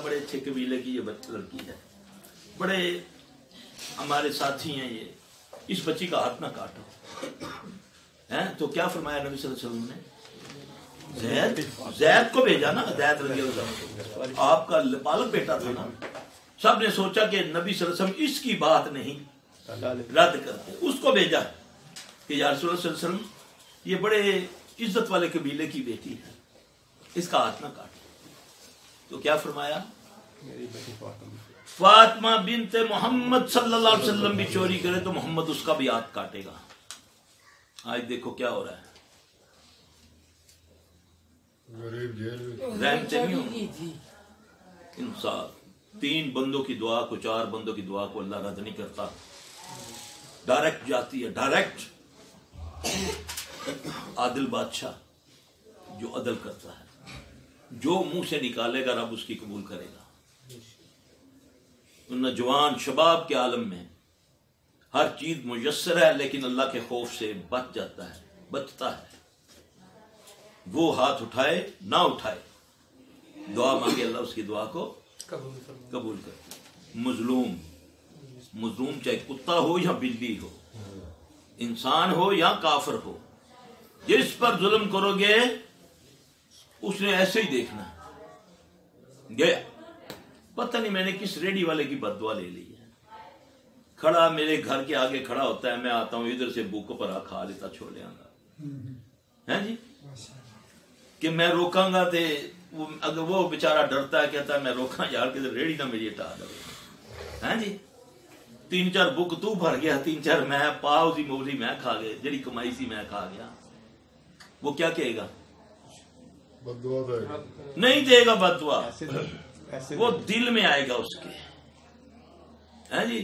बड़े अच्छे कबीले की ये लड़की है, बड़े हमारे साथी हैं ये, इस बच्ची का हाथ ना काटो। हैं तो क्या फरमाया नबी सल्लल्लाहु अलैहि वसल्लम ने? जैद को भेजा ना, जैद रज़ियल्लाहु अन्हु आपका पालक बेटा था ना। सब ने सोचा कि नबी सल्लल्लाहु अलैहि वसल्लम इसकी बात नहीं रद्द करते, उसको भेजा कि या रसूल सल्लल्लाहु अलैहि वसल्लम ये बड़े इज्जत वाले कबीले की बेटी है, इसका हाथ ना काटे। तो क्या फरमाया? फातिमा बिनते मोहम्मद सल्लल्लाहु अलैहि वसल्लम भी चोरी करे तो मोहम्मद उसका भी हाथ काटेगा। आज देखो क्या हो रहा है, रहमते नहीं हो इंसाफ। 3 बंदों की दुआ को, 4 बंदों की दुआ को अल्लाह रद्द नहीं करता, डायरेक्ट जाती है, डायरेक्ट। आदिल बादशाह जो अदल करता है, जो मुंह से निकालेगा रब उसकी कबूल करेगा। नौजवान शबाब के आलम में हर चीज मुयस्सर है, लेकिन अल्लाह के खौफ से बच जाता है, बचता है। वो हाथ उठाए ना उठाए, दुआ मांगे, अल्लाह उसकी दुआ को कबूल करे। मजलूम चाहे कुत्ता हो या बिल्ली हो, इंसान हो या काफिर हो, जिस पर जुल्म करोगे उसने ऐसे ही देखना गया। पता नहीं मैंने किस रेडी वाले की बददुआ ले ली है। खड़ा मेरे घर के आगे खड़ा होता है, मैं आता हूं इधर से भूख पर खा लेता छोले आंगा है जी, कि मैं रोकांगा थे अगर वो बेचारा डरता है, कहता है मैं रोका यार कि रेडी ना मेरी हटा दो है जी। 3-4 बुक तू भर गया, 3-4 मैं पाव सी मोली मैं खा गए, जड़ी कमाई सी मैं खा गया। वो क्या कहेगा? नहीं देगा बददुआ, वो दिल में आएगा उसके, है जी।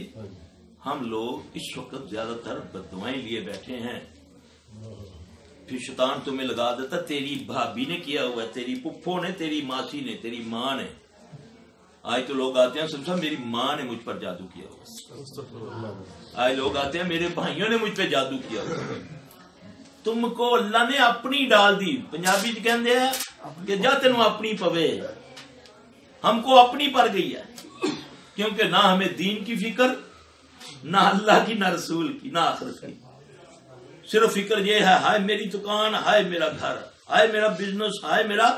हम लोग इस वक्त ज्यादातर बददुआएं लिए बैठे हैं, फिर शैतान तुम्हें लगा देता तेरी भाभी ने किया हुआ है, तेरी पुप्पो ने, तेरी मासी ने, तेरी माँ ने। आज तो लोग आते हैं समझा मेरी माँ ने मुझ पर जादू किया हुआ, आज लोग आते हैं मेरे भाइयों ने मुझ पर जादू किया हुआ। तुमको अल्लाह ने अपनी डाल दी। पंजाबी च कहते हैं कि जा तेनू अपनी पवे, हमको अपनी पर गई है, क्योंकि ना हमें दीन की फिक्र, ना अल्लाह की, ना रसूल की, ना आखिरत की। सिर्फ फिक्र ये है, हाय मेरी दुकान, हाय मेरा घर, हाय मेरा बिजनेस, हाय मेरा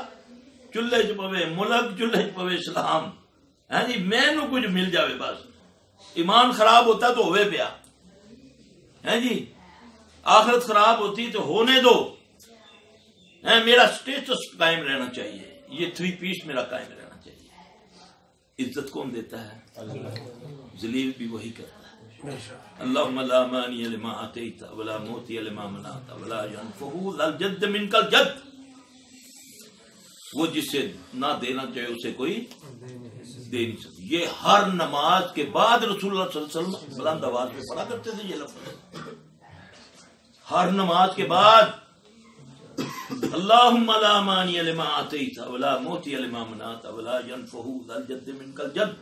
चूल्हे च पवे मुल्क, चूल्हे च पवे इस्लाम, है जी। मैनू कुछ मिल जावे बस। ईमान खराब होता तो होवे पिया, है जी। आखिरत खराब होती तो होने दो, है। मेरा स्टेटस कायम रहना चाहिए, ये 3 पीस मेरा कायम रहना चाहिए। इज्जत कौन देता है? जलील भी वही करता है। अल्लाहुम्मा ला मानिय लिमा अतैता वला मुतिय लिमा मनाता वला यनफउ ज़ल जद्द मिनकल जद्द। वो जिसे ना देना चाहिए उसे कोई दे नहीं सकता। ये हर नमाज के बाद रसूलुल्लाह सल्लल्लाहु अलैहि वसल्लम बुलंद आवाज में पढ़ा करते थे ये लफ्ज़। हर नमाज के बाद अल्लाहुम्मा ला मानिय लिमा अतैता वला मुतिय लिमा मनाता वला यनफउ ज़ल जद्द मिनकल जद्द।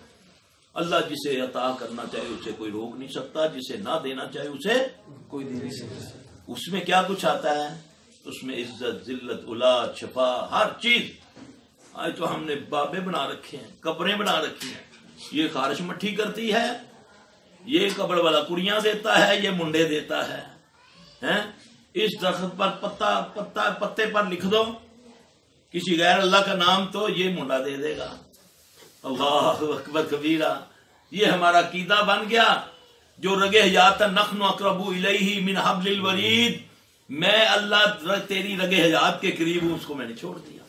अल्लाह जिसे अता करना चाहे उसे कोई रोक नहीं सकता, जिसे ना देना चाहे उसे कोई दे नहीं सकता। उसमें क्या कुछ आता है? उसमें इज्जत, जिल्लत, औलाद, शफा, हर चीज। आज तो हमने बाबे बना रखे हैं, कब्रें बना रखी हैं। ये खारिश मट्ठी करती है, ये कब्र वाला कुड़ियां देता है, ये मुंडे देता है, हैं? इस दरख्त पर पत्ते पर लिख दो किसी गैर अल्लाह का नाम तो ये मुंडा दे देगा। अल्लाह अकबर कबीरा। ये हमारा कीदा बन गया। जो रगे हयात नखनु अकरबू इलैहि मिन हब्लिल वरीद, मैं अल्लाह तेरी रगे हयात के करीब हूं, उसको मैंने छोड़ दिया।